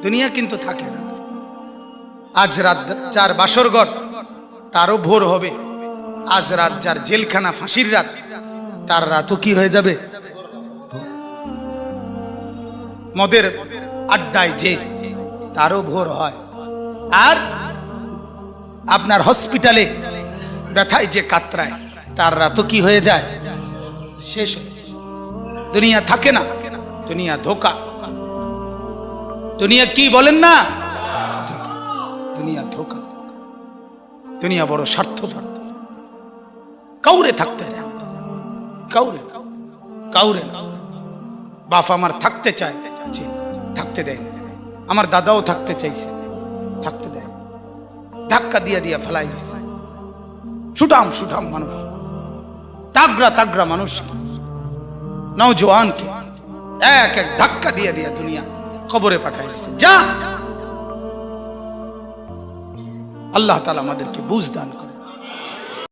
দুনিয়া কিন্তু থাকে না। আজ রাত যার বাসর ঘর তারও ভোর হবে, আজ রাত যার জেলখানা ফাঁসির রাত তার রাতও কি হয়ে যাবে? মদের আড্ডায় যে তারও ভোর হয়। আর আপনার হসপিটালে ব্যথায় যে কাতরায় তার রাতও কি হয়ে যায়? শেষ হয়ে যায়। দুনিয়া থাকে না, দুনিয়া ধোকা। দুনিয়া কি বলেন না? দুনিয়া ধোকা। দুনিয়া বড় স্বার্থপর, কাউরে থাকতে দেয়, কাউরে কাউরে না। বাপ আমার থাকতে চায়, থাকতে দেয়। আমার দাদাও থাকতে চাইছে, থাকতে দেয়। ধাক্কা দিয়া দিয়া ফেলাই দিছে। সুঠাম সুঠাম মানুষ, তাগড়া তাগড়া মানুষ, নওজোয়ানকে এক এক ধাক্কা দিয়া দিয়া দুনিয়া খবরে পাঠাই দিছে। যা, আল্লাহ তাআলা আমাদেরকে বুঝ দান করে।